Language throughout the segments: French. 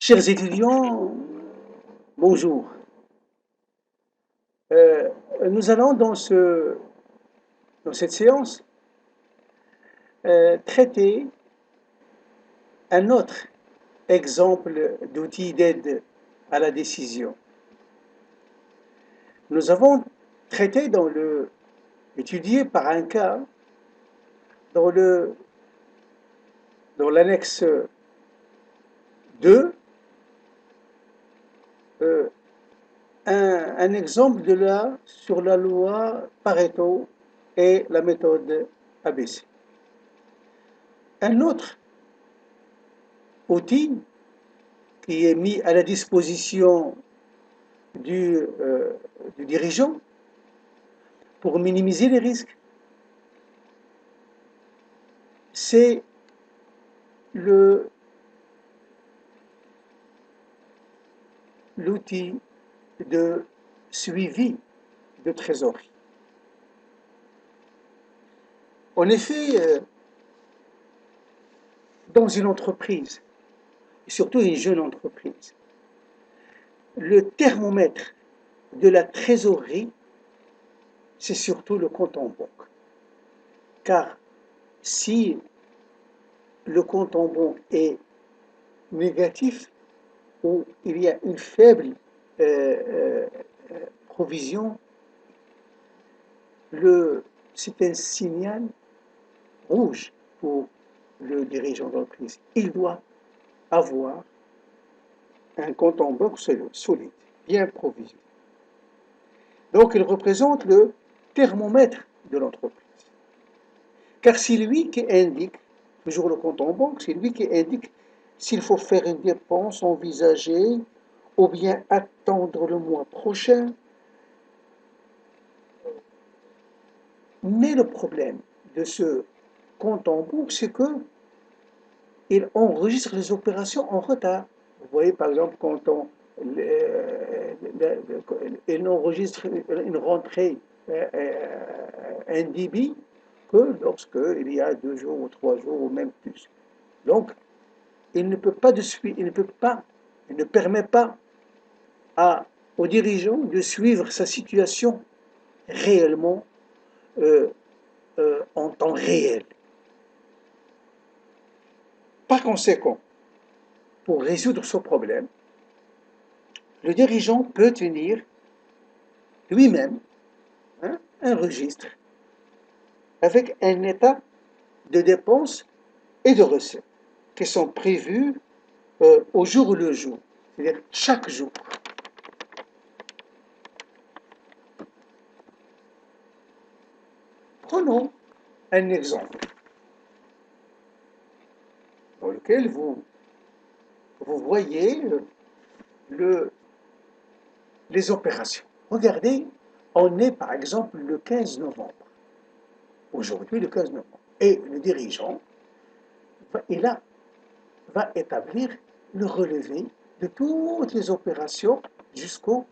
Chers étudiants, bonjour. Nous allons dans cette séance traiter un autre exemple d'outil d'aide à la décision. Nous avons traité étudié par un cas dans l'annexe 2, euh, un exemple sur la loi Pareto et la méthode ABC. Un autre outil qui est mis à la disposition du dirigeant pour minimiser les risques, c'est l'outil de suivi de trésorerie. En effet, dans une entreprise, et surtout une jeune entreprise, le thermomètre de la trésorerie, c'est surtout le compte en banque. Car si le compte en banque est négatif ou il y a une faible euh, provision, c'est un signal rouge pour le dirigeant d'entreprise. Il doit avoir un compte en banque solide, bien provisionné. Donc il représente le thermomètre de l'entreprise. Car c'est lui qui indique, toujours le compte en banque, c'est lui qui indique s'il faut faire une dépense envisagée ou bien attendre le mois prochain. Mais le problème de ce compte en banque, c'est qu'il enregistre les opérations en retard. Vous voyez, par exemple, quand il enregistre une rentrée, un débit, que lorsqu'il y a 2 jours ou 3 jours ou même plus. Donc, il ne peut pas il ne permet pas aux dirigeants de suivre sa situation réellement euh, en temps réel. Par conséquent, pour résoudre ce problème, le dirigeant peut tenir lui-même un registre avec un état de dépenses et de recettes qui sont prévus au jour le jour, c'est-à-dire chaque jour. Prenons un exemple dans lequel vous voyez les opérations. Regardez, on est par exemple le 15 novembre. Aujourd'hui, le 15 novembre. Et le dirigeant, va établir le relevé de toutes les opérations jusqu'au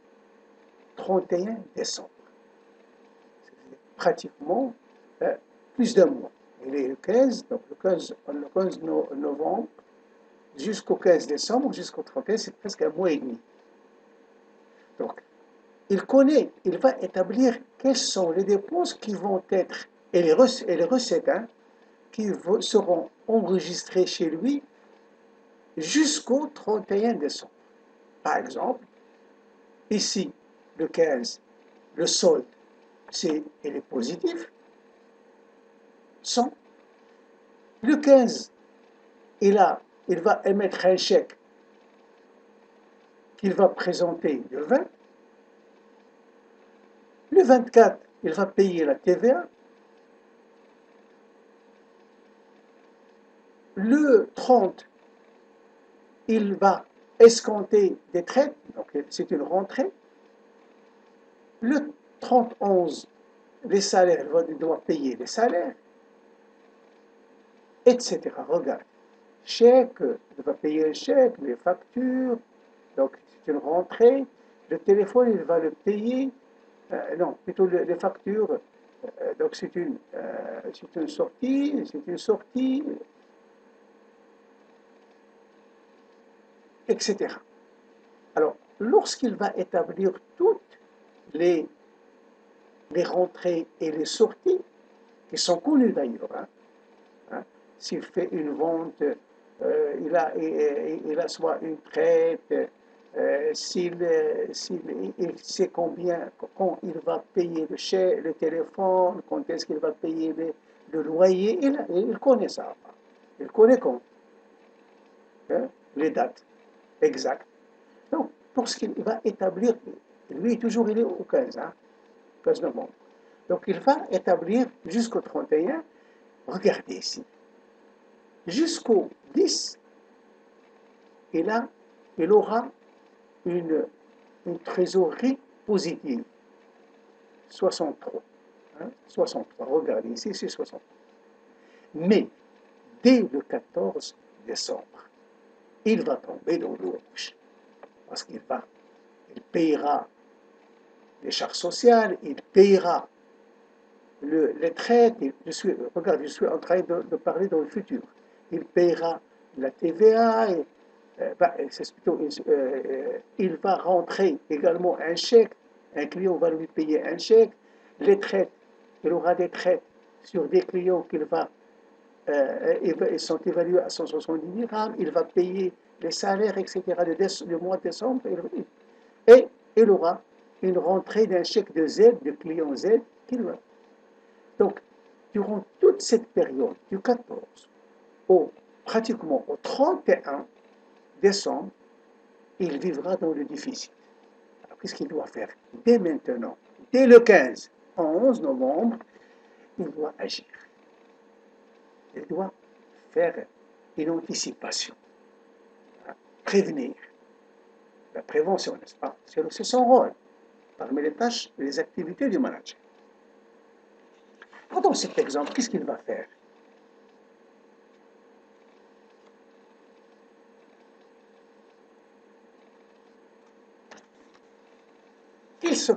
31 décembre. C'est pratiquement plus d'un mois. Il est le 15, donc le 15 novembre jusqu'au 15 décembre, jusqu'au 31, c'est presque un mois et demi. Donc, il va établir quelles sont les dépenses qui vont être, et les recettes, qui seront enregistrées chez lui jusqu'au 31 décembre. Par exemple, ici, le 15, le solde, il est positif, 100. Le 15, il va émettre un chèque qu'il va présenter de 20. Le 24, il va payer la TVA. Le 30, il va escompter des traites, donc c'est une rentrée. Le 30-11, les salaires, il doit payer les salaires, etc. Regarde, chèque, il va payer le chèque, les factures, donc c'est une rentrée. Le téléphone, il va le payer, non, plutôt les factures, donc c'est une sortie, etc. Alors, lorsqu'il va établir toutes les, les rentrées et les sorties, qui sont connues d'ailleurs, hein, s'il fait une vente, il a soit une traite, il sait combien, quand il va payer le chèque, le téléphone, quand est-ce qu'il va payer le loyer, il connaît ça. Il connaît quand, hein, les dates exactes. Donc, lorsqu'il va établir, lui toujours il est au 15, hein, 15 novembre. Donc il va établir jusqu'au 31, regardez ici, jusqu'au 10, et là, il aura une, une trésorerie positive, 63. Hein, 63, regardez ici, c'est 63. Mais dès le 14 décembre, il va tomber dans le rouge, parce il payera les charges sociales, il payera les traites, regarde, je suis en train de parler dans le futur, il payera la TVA, il va rentrer également un chèque, un client va lui payer un chèque, les traites, il aura des traites sur des clients ils sont évalués à 170 dirhams, il va payer les salaires, etc. le mois de décembre, et il aura une rentrée d'un chèque de Z, de client Z, qu'il va. Donc, durant toute cette période, du 14 pratiquement au 31 décembre, il vivra dans le déficit. Alors, qu'est-ce qu'il doit faire? Dès maintenant, dès le 15, 11 novembre, il doit agir. Il doit faire une anticipation, hein, prévenir. La prévention, n'est-ce pas? C'est son rôle, parmi les tâches et les activités du manager. Dans cet exemple, qu'est-ce qu'il va faire?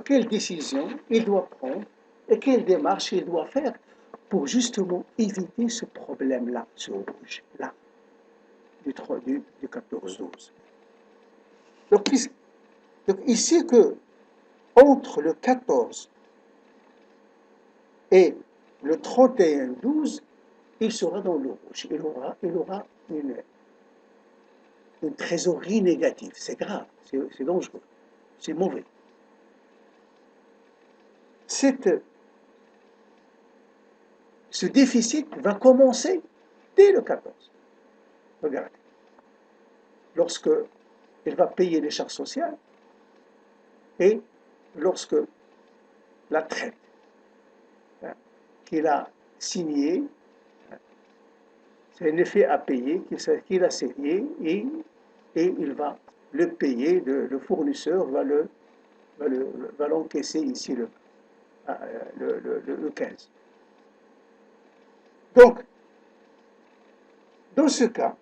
Quelle décision il doit prendre et quelle démarche il doit faire pour justement éviter ce problème-là, ce rouge-là, du 14-12. Donc, ici que entre le 14 et le 31-12, il sera dans le rouge. Il aura une trésorerie négative. C'est grave, c'est dangereux, c'est mauvais. Ce déficit va commencer dès le 14. Regardez. Lorsque il va payer les charges sociales et lorsque la traite, hein, qu'il a signée, hein, c'est un effet à payer qu'il a signé et il va le payer, le fournisseur va l'encaisser ici le 15. Donc, dans ce cas,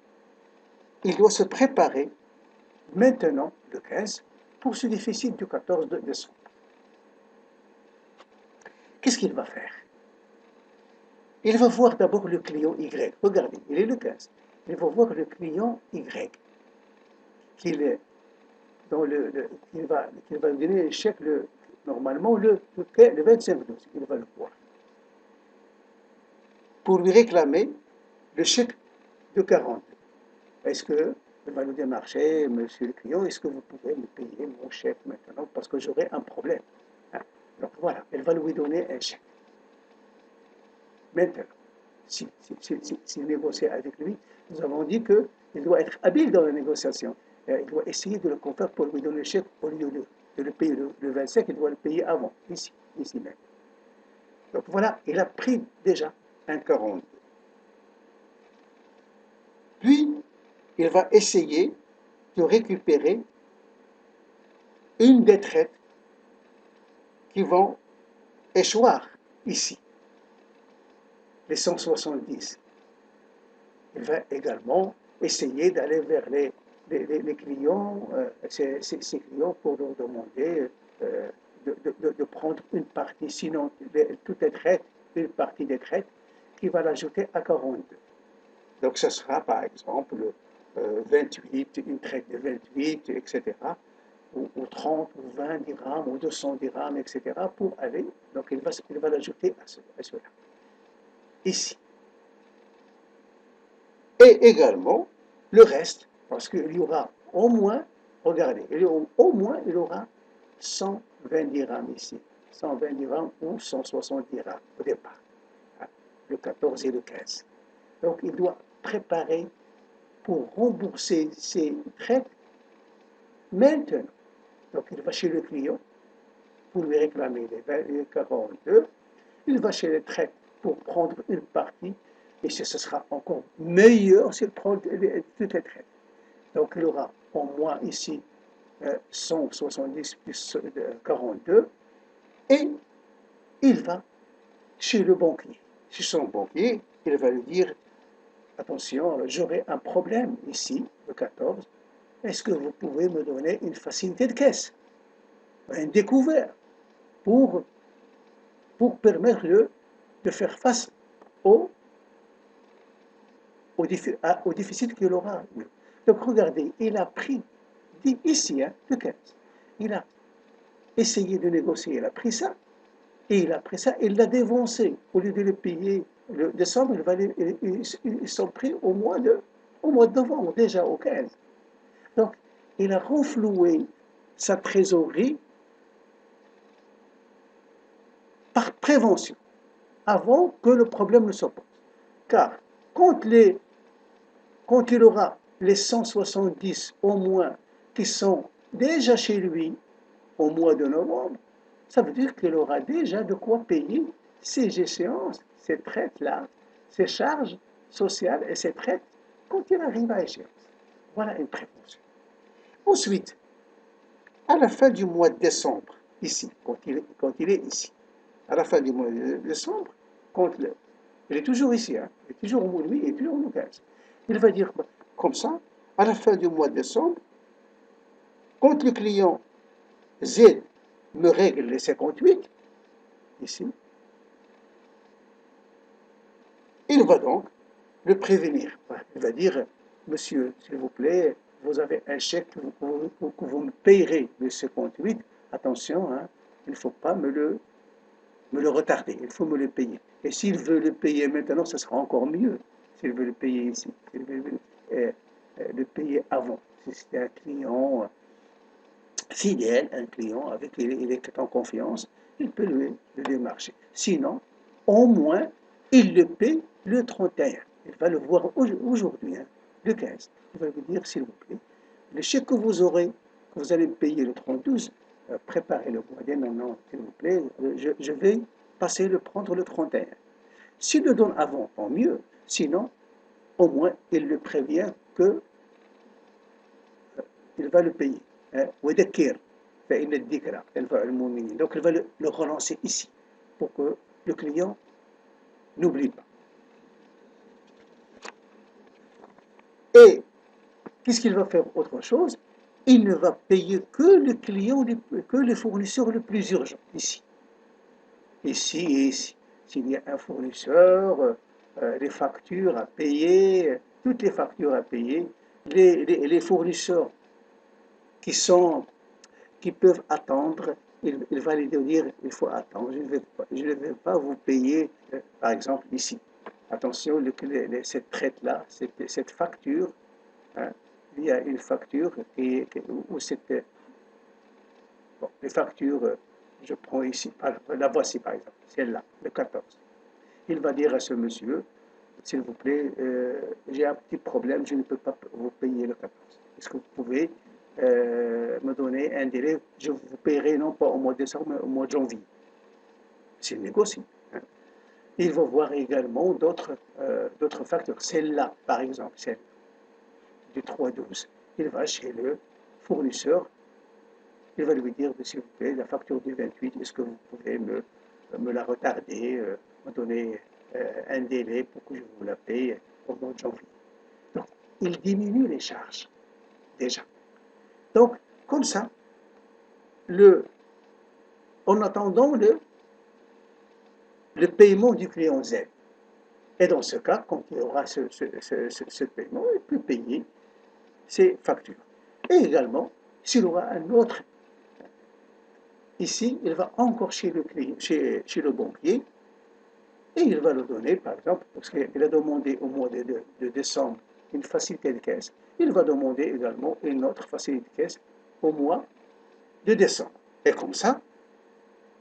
il doit se préparer maintenant, le 15, pour ce déficit du 14 décembre. Qu'est-ce qu'il va faire? Il va voir d'abord le client Y. Regardez, il est le 15. Il va voir le client Y, qu'il va donner un chèque normalement le 25-12. Il va le voir. Pour lui réclamer le chèque de 40. Est-ce que il va nous démarcher, monsieur le client, est-ce que vous pouvez me payer mon chèque maintenant parce que j'aurai un problème, hein? Donc voilà, elle va lui donner un chèque. Maintenant, s'il négocie avec lui, nous avons dit qu'il doit être habile dans la négociation. Il doit essayer de le convaincre pour lui donner le chèque au lieu de le payer le 25, il doit le payer avant, ici même. Donc voilà, il a pris déjà un 42. Puis, il va essayer de récupérer une des traites qui vont échoir ici, les 170. Il va également essayer d'aller vers les clients, ces clients pour leur demander de prendre une partie, sinon toutes les traites, une partie des traites, qui va l'ajouter à 42. Donc ce sera par exemple 28, une traite de 28, etc., ou 30, ou 20 dirhams, ou 200 dirhams, etc., pour aller. Donc il va l'ajouter à cela. Ici. Et également le reste, parce qu'il y aura au moins, regardez, au moins il y aura 120 dirhams ici. 120 dirhams ou 160 dirhams au départ. Hein, le 14 et le 15. Donc il doit préparer pour rembourser ses traites maintenant. Donc il va chez le client pour lui réclamer les 42. Il va chez le traites pour prendre une partie. Et ce sera encore meilleur s'il prend toutes les traites. Donc il aura au moins ici 170 plus 42. Et il va chez le banquier. Chez son banquier, il va lui dire, attention, j'aurai un problème ici, le 14. Est-ce que vous pouvez me donner une facilité de caisse, un découvert, pour, permettre de faire face au, au déficit qu'il aura. Donc regardez, il a pris, ici, le 15, il a essayé de négocier, il a pris ça, et il a pris ça, il l'a dévancé. Au lieu de le payer le décembre, ils sont pris au mois de novembre, déjà au 15. Donc, il a renfloué sa trésorerie par prévention, avant que le problème ne se pose. Car quand il aura les 170 au moins qui sont déjà chez lui au mois de novembre, ça veut dire qu'il aura déjà de quoi payer ses échéances, ses traites-là, ses charges sociales et ses traites quand il arrive à échéance. Voilà une prévention. Ensuite, à la fin du mois de décembre, ici, quand il est ici, à la fin du mois de décembre, il est toujours ici, hein, il est toujours au mois de lui, il est toujours au mois de 15. Il va dire comme ça, à la fin du mois de décembre, quand le client Z me règle les 58, ici, il va donc le prévenir. Il va dire, monsieur, s'il vous plaît, vous avez un chèque que vous me payerez les 58, attention, hein, il ne faut pas me le retarder, il faut me le payer. Et s'il veut le payer maintenant, ce sera encore mieux. S'il veut le payer ici, s'il veut le payer avant. Si c'est un client fidèle, un client avec qui il est en confiance, il peut le démarcher. Sinon, au moins, il le paie le 31. Il va le voir aujourd'hui, hein, le 15. Il va lui dire, s'il vous plaît, le chèque que vous allez payer le 32, préparez-le moi dès maintenant, s'il vous plaît, je vais prendre le 31. S'il le donne avant, tant mieux. Sinon, au moins, il le prévient que il va le payer. وذكر فإن الذكرى تنفع المؤمنين. Donc il va le relancer ici pour que le client n'oublie pas. Et qu'est-ce qu'il va faire autre chose? Il ne va payer que le client, que le fournisseur le plus urgent, ici. Ici et ici. S'il y a un fournisseur, les factures à payer, toutes les factures à payer, les fournisseurs qui peuvent attendre, il va les dire, il faut attendre, je ne vais pas vous payer, par exemple ici. Attention, cette traite-là, cette facture, hein, il y a une facture où cette, bon, les factures, je prends ici, la voici par exemple, celle-là, le 14. Il va dire à ce monsieur, s'il vous plaît, j'ai un petit problème, je ne peux pas vous payer le 14. Est-ce que vous pouvez me donner un délai? Je vous paierai non pas au mois de décembre, mais au mois de janvier. C'est négocié. Hein. Il va voir également d'autres facteurs. Celle-là, par exemple, celle du 3-12. Il va chez le fournisseur, il va lui dire, s'il vous plaît, la facture du 28, est-ce que vous pouvez me la retarder, me donner un délai pour que je vous la paye au mois de janvier. Donc, il diminue les charges, déjà. Donc, comme ça, en attendant le paiement du client Z. Et dans ce cas, quand il aura ce paiement, il peut payer ses factures. Et également, s'il aura un autre, ici, il va encore chez le, chez le banquier et il va le donner, par exemple, parce qu'il a demandé au mois de décembre une facilité de caisse, il va demander également une autre facilité de caisse au mois de décembre. Et comme ça,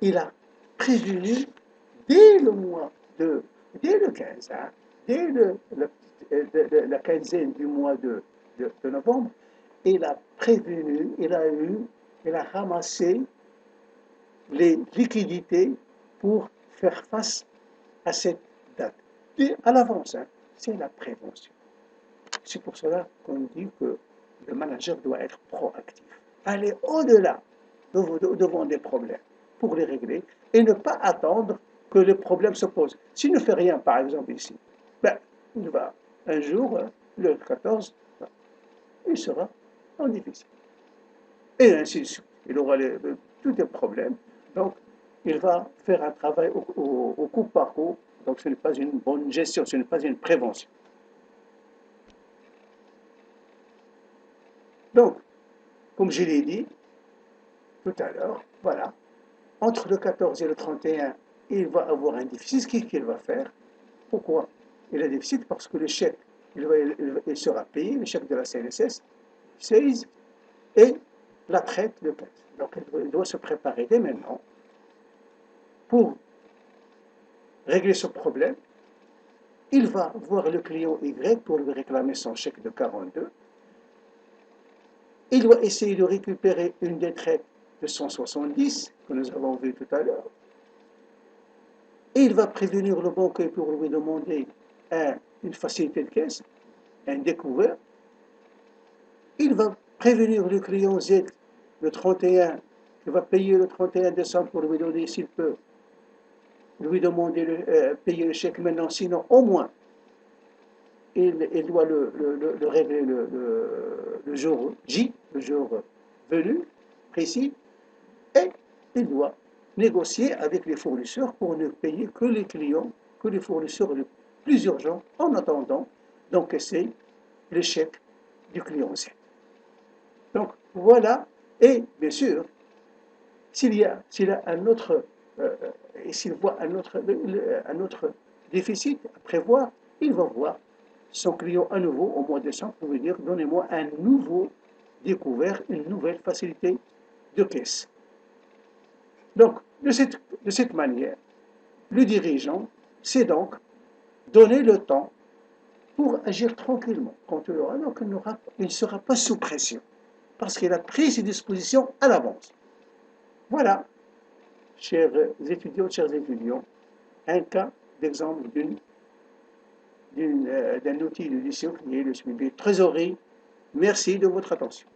il a prévenu dès le mois dès le 15, hein, dès la quinzaine du mois de novembre, il a prévenu, il a ramassé les liquidités pour faire face à cette date. Et à l'avance, hein, c'est la prévention. C'est pour cela qu'on dit que le manager doit être proactif. Aller au-delà devant des problèmes pour les régler et ne pas attendre que le problème se pose. S'il ne fait rien, par exemple ici, ben, il va un jour, le 14, il sera en difficile. Et ainsi de suite. Il aura tous les problèmes. Donc, il va faire un travail au coup par coup. Donc, ce n'est pas une bonne gestion, ce n'est pas une prévention. Donc, comme je l'ai dit tout à l'heure, voilà, entre le 14 et le 31, il va avoir un déficit. Qu'est-ce qu'il va faire? Pourquoi il a un déficit? Parce que le chèque, il sera payé, le chèque de la CNSS, 16, et la traite de 15. Donc, il doit se préparer dès maintenant pour régler ce problème. Il va voir le client Y pour lui réclamer son chèque de 42. Il doit essayer de récupérer une détraite de 170 que nous avons vu tout à l'heure. Et il va prévenir le banquier pour lui demander une facilité de caisse, un découvert. Il va prévenir le client Z le 31, qui va payer le 31 décembre pour lui donner, s'il peut, lui demander de payer le chèque maintenant, sinon au moins il doit le régler le jour J, le jour venu, précis, et il doit négocier avec les fournisseurs pour ne payer que les clients, que les fournisseurs les plus urgents, en attendant d'encaisser le chèque du client Z. Donc voilà, et bien sûr, s'il a un autre, s'il voit un autre déficit à prévoir, il va voir son client à nouveau au mois de décembre pour lui dire donnez-moi un nouveau découvert, une nouvelle facilité de caisse. Donc, de cette manière, le dirigeant sait donc donner le temps pour agir tranquillement. Quand il aura, donc il ne sera pas sous pression parce qu'il a pris ses dispositions à l'avance. Voilà, chers étudiants, un cas d'exemple d'un outil d'édition qui est le suivi trésorerie. Merci de votre attention.